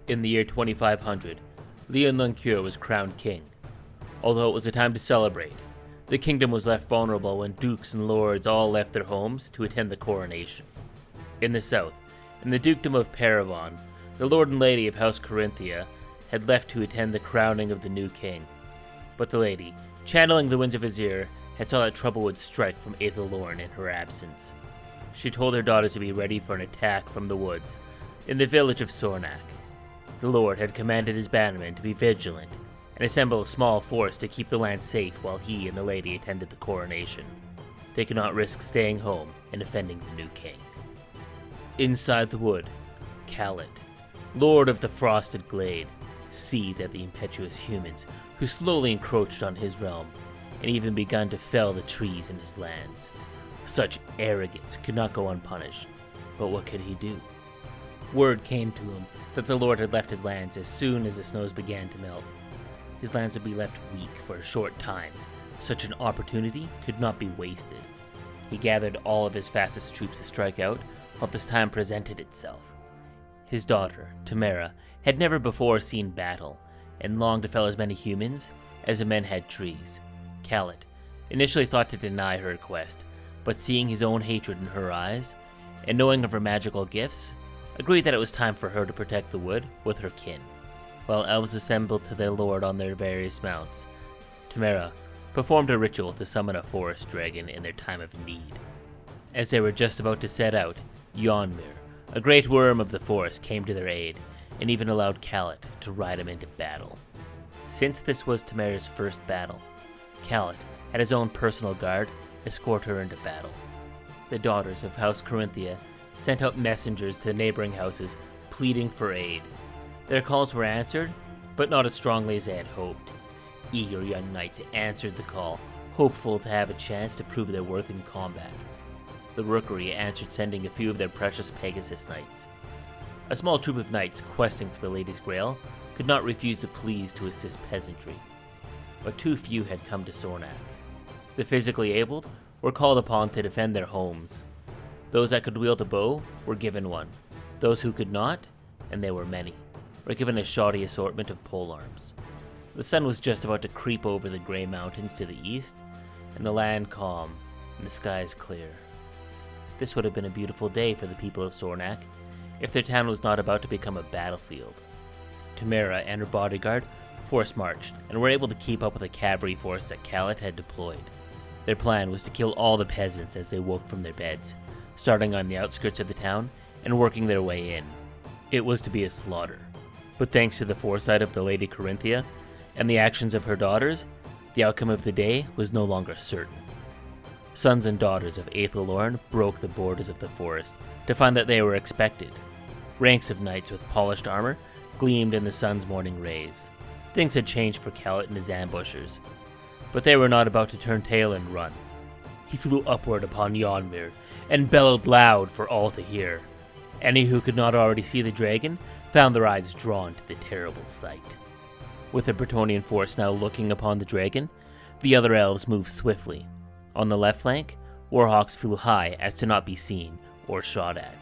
In the year 2500, Leon Luncure was crowned king. Although it was a time to celebrate, the kingdom was left vulnerable when dukes and lords all left their homes to attend the coronation. In the south, in the dukedom of Paravon, the lord and lady of House Corinthia had left to attend the crowning of the new king. But the lady, channeling the winds of Azir, had saw that trouble would strike from Aethelorn in her absence. She told her daughters to be ready for an attack from the woods, in the village of Sornac. The lord had commanded his bannermen to be vigilant and assemble a small force to keep the land safe while he and the lady attended the coronation. They could not risk staying home and offending the new king. Inside the wood, Khaled, lord of the frosted glade, seethed at the impetuous humans who slowly encroached on his realm and even begun to fell the trees in his lands. Such arrogance could not go unpunished, but what could he do? Word came to him that the lord had left his lands as soon as the snows began to melt. His lands would be left weak for a short time. Such an opportunity could not be wasted. He gathered all of his fastest troops to strike out while this time presented itself. His daughter, Tamara, had never before seen battle, and longed to fell as many humans as the men had trees. Khaled initially thought to deny her request, but seeing his own hatred in her eyes, and knowing of her magical gifts, agreed that it was time for her to protect the wood with her kin. While elves assembled to their lord on their various mounts, Tamara performed a ritual to summon a forest dragon in their time of need. As they were just about to set out, Yonmir, a great worm of the forest, came to their aid, and even allowed Khaled to ride him into battle. Since this was Tamara's first battle, Khaled had his own personal guard escort her into battle. The daughters of House Corinthia sent out messengers to the neighboring houses pleading for aid. Their calls were answered, but not as strongly as they had hoped. Eager young knights answered the call, hopeful to have a chance to prove their worth in combat. The Rookery answered, sending a few of their precious Pegasus knights. A small troop of knights questing for the Lady's Grail could not refuse the pleas to assist peasantry, but too few had come to Sornac. The physically abled were called upon to defend their homes. Those that could wield a bow were given one. Those who could not, and they were many, were given a shoddy assortment of polearms. The sun was just about to creep over the grey mountains to the east, and the land calm, and the skies clear. This would have been a beautiful day for the people of Sornac, if their town was not about to become a battlefield. Tamara and her bodyguard force-marched, and were able to keep up with the cavalry force that Khaled had deployed. Their plan was to kill all the peasants as they woke from their beds, starting on the outskirts of the town and working their way in. It was to be a slaughter, but thanks to the foresight of the Lady Corinthia and the actions of her daughters, the outcome of the day was no longer certain. Sons and daughters of Aethelorn broke the borders of the forest to find that they were expected. Ranks of knights with polished armor gleamed in the sun's morning rays. Things had changed for Khaled and his ambushers, but they were not about to turn tail and run. He flew upward upon Yonmir and bellowed loud for all to hear. Any who could not already see the dragon found their eyes drawn to the terrible sight. With the Bretonnian force now looking upon the dragon, the other elves moved swiftly. On the left flank, warhawks flew high as to not be seen or shot at.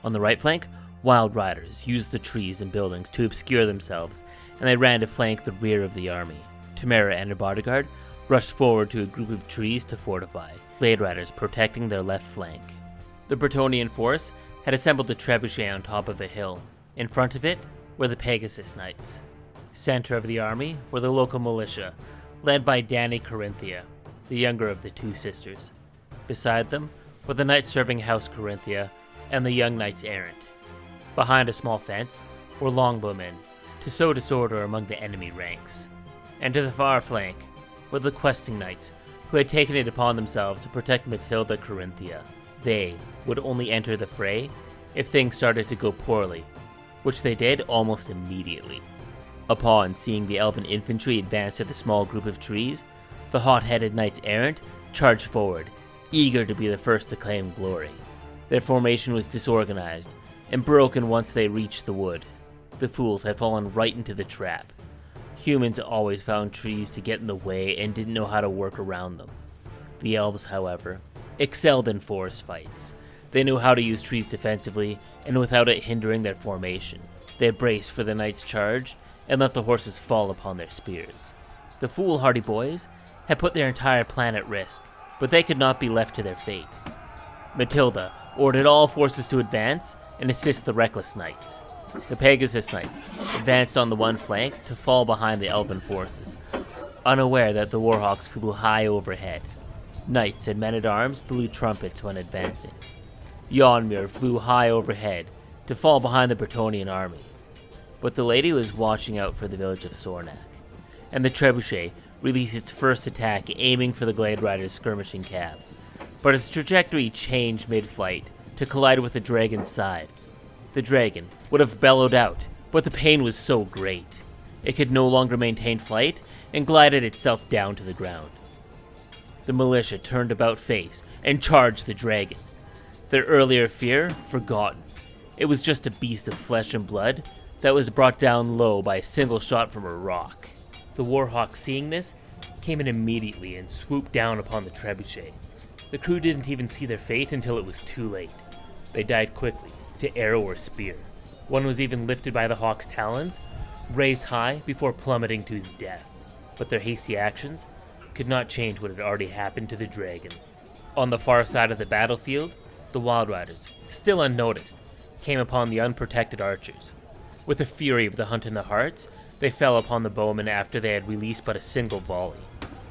On the right flank, wild riders used the trees and buildings to obscure themselves, and they ran to flank the rear of the army. Tamara and her bodyguard rushed forward to a group of trees to fortify, blade riders protecting their left flank. The Bretonnian force had assembled a trebuchet on top of a hill. In front of it were the Pegasus Knights. Center of the army were the local militia, led by Dani Corinthia, the younger of the two sisters. Beside them were the knights serving House Corinthia and the young knights errant. Behind a small fence were longbowmen, to sow disorder among the enemy ranks. And to the far flank were the questing knights, who had taken it upon themselves to protect Matilda Corinthia. They would only enter the fray if things started to go poorly, which they did almost immediately. Upon seeing the elven infantry advance to the small group of trees, the hot-headed knights errant charged forward, eager to be the first to claim glory. Their formation was disorganized and broken once they reached the wood. The fools had fallen right into the trap. Humans always found trees to get in the way and didn't know how to work around them. The elves, however, excelled in forest fights. They knew how to use trees defensively and without it hindering their formation. They braced for the knight's charge and let the horses fall upon their spears. The foolhardy boys had put their entire plan at risk, but they could not be left to their fate. Matilda ordered all forces to advance and assist the reckless knights. The Pegasus Knights advanced on the one flank to fall behind the elven forces, unaware that the Warhawks flew high overhead. Knights and men-at-arms blew trumpets when advancing. Yonmir flew high overhead to fall behind the Bretonnian army. But the lady was watching out for the village of Sornac, and the trebuchet released its first attack, aiming for the Glade Rider's skirmishing cab. But its trajectory changed mid-flight to collide with the dragon's side. The dragon would have bellowed out, but the pain was so great, it could no longer maintain flight and glided itself down to the ground. The militia turned about face and charged the dragon. Their earlier fear forgotten. It was just a beast of flesh and blood that was brought down low by a single shot from a rock. The Warhawks, seeing this, came in immediately and swooped down upon the trebuchet. The crew didn't even see their fate until it was too late. They died quickly, to arrow or spear. One was even lifted by the hawk's talons, raised high before plummeting to his death. But their hasty actions could not change what had already happened to the dragon. On the far side of the battlefield, the Wild Riders, still unnoticed, came upon the unprotected archers. With the fury of the hunt in their hearts, they fell upon the bowmen after they had released but a single volley.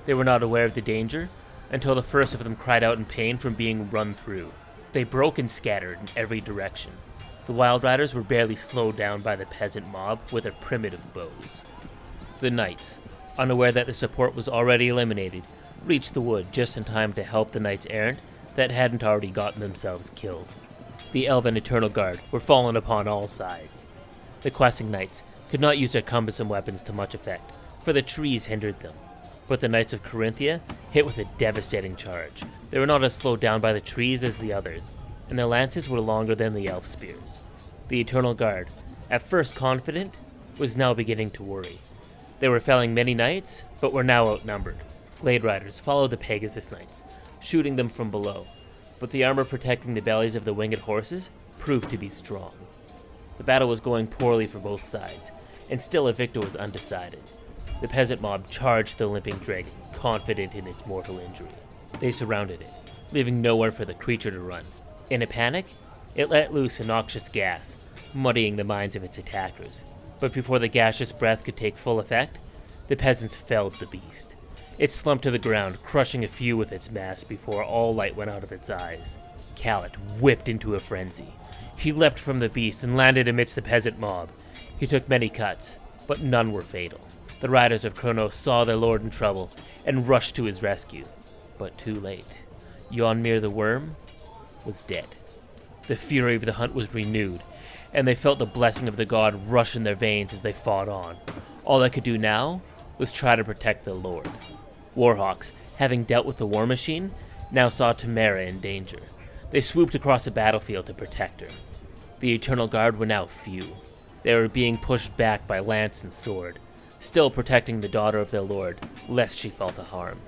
They were not aware of the danger until the first of them cried out in pain from being run through. They broke and scattered in every direction. The Wild Riders were barely slowed down by the peasant mob with their primitive bows. The knights, unaware that the support was already eliminated, reached the wood just in time to help the knights errant that hadn't already gotten themselves killed. The Elven Eternal Guard were fallen upon all sides. The questing knights could not use their cumbersome weapons to much effect, for the trees hindered them. But the Knights of Carinthia hit with a devastating charge. They were not as slowed down by the trees as the others, and their lances were longer than the elf spears. The Eternal Guard, at first confident, was now beginning to worry. They were felling many knights, but were now outnumbered. Glade Riders followed the Pegasus Knights, shooting them from below, but the armor protecting the bellies of the winged horses proved to be strong. The battle was going poorly for both sides, and still a victor was undecided. The peasant mob charged the limping dragon, confident in its mortal injury. They surrounded it, leaving nowhere for the creature to run. In a panic, it let loose a noxious gas, muddying the minds of its attackers. But before the gaseous breath could take full effect, the peasants felled the beast. It slumped to the ground, crushing a few with its mass before all light went out of its eyes. Callet whipped into a frenzy. He leapt from the beast and landed amidst the peasant mob. He took many cuts, but none were fatal. The riders of Kronos saw their lord in trouble and rushed to his rescue, but too late. Yonmir the Worm was dead. The fury of the hunt was renewed, and they felt the blessing of the god rush in their veins as they fought on. All they could do now was try to protect their lord. Warhawks, having dealt with the war machine, now saw Tamara in danger. They swooped across the battlefield to protect her. The Eternal Guard were now few. They were being pushed back by lance and sword, still protecting the daughter of their lord, lest she fall to harm.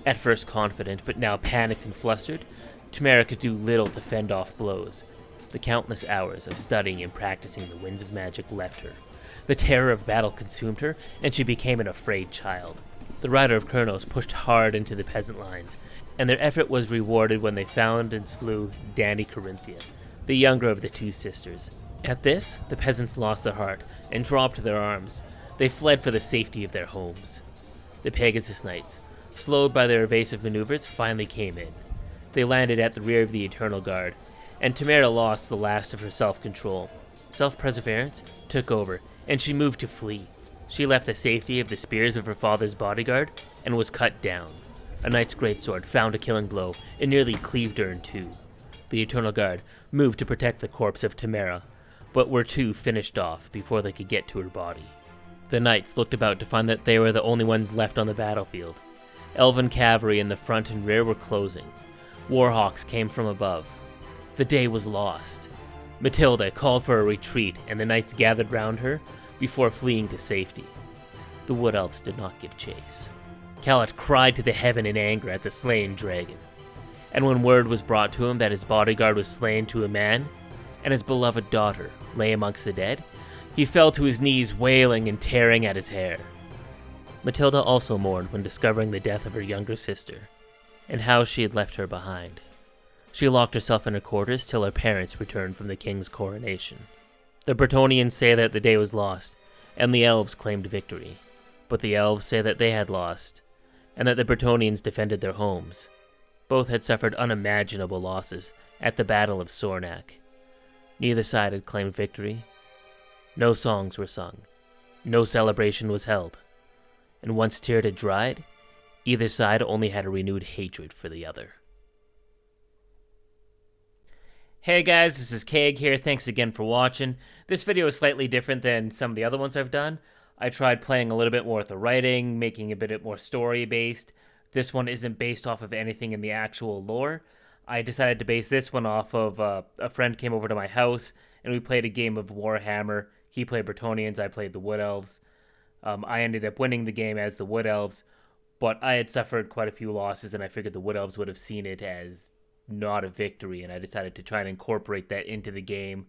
At first confident, but now panicked and flustered, Tamara could do little to fend off blows. The countless hours of studying and practicing the winds of magic left her. The terror of battle consumed her, and she became an afraid child. The rider of Kronos pushed hard into the peasant lines, and their effort was rewarded when they found and slew Dani Carinthia, the younger of the two sisters. At this, the peasants lost their heart and dropped their arms. They fled for the safety of their homes. The Pegasus Knights, slowed by their evasive maneuvers, finally came in. They landed at the rear of the Eternal Guard, and Tamara lost the last of her self-control. Self-perseverance took over, and she moved to flee. She left the safety of the spears of her father's bodyguard and was cut down. A knight's greatsword found a killing blow and nearly cleaved her in two. The Eternal Guard moved to protect the corpse of Tamara, but were too finished off before they could get to her body. The knights looked about to find that they were the only ones left on the battlefield. Elven cavalry in the front and rear were closing. Warhawks came from above. The day was lost. Matilda called for a retreat, and the knights gathered round her before fleeing to safety. The Wood Elves did not give chase. Callet cried to the heaven in anger at the slain dragon. And when word was brought to him that his bodyguard was slain to a man, and his beloved daughter lay amongst the dead, He fell to his knees, wailing and tearing at his hair. Matilda also mourned when discovering the death of her younger sister, and how she had left her behind. She locked herself in her quarters till her parents returned from the king's coronation. The Bretonnians say that the day was lost, and the Elves claimed victory. But the Elves say that they had lost, and that the Bretonnians defended their homes. Both had suffered unimaginable losses at the Battle of Sornac. Neither side had claimed victory. No songs were sung. No celebration was held. And once tears had dried, either side only had a renewed hatred for the other. Hey guys, this is Keg here. Thanks again for watching. This video is slightly different than some of the other ones I've done. I tried playing a little bit more with the writing, making a bit more story-based. This one isn't based off of anything in the actual lore. I decided to base this one off of a friend came over to my house, and we played a game of Warhammer. He played Bretonnians, I played the Wood Elves. I ended up winning the game as the Wood Elves, but I had suffered quite a few losses, and I figured the Wood Elves would have seen it as not a victory, and I decided to try and incorporate that into the game.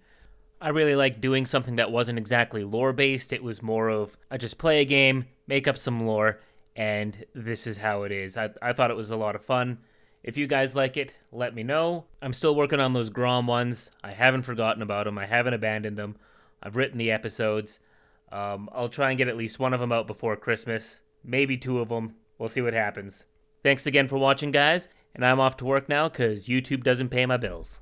I really liked doing something that wasn't exactly lore-based. It was more of, I just play a game, make up some lore, and this is how it is. I thought it was a lot of fun. If you guys like it, let me know. I'm still working on those Grom ones. I haven't forgotten about them. I haven't abandoned them. I've written the episodes. I'll try and get at least one of them out before Christmas. Maybe two of them. We'll see what happens. Thanks again for watching, guys. And I'm off to work now because YouTube doesn't pay my bills.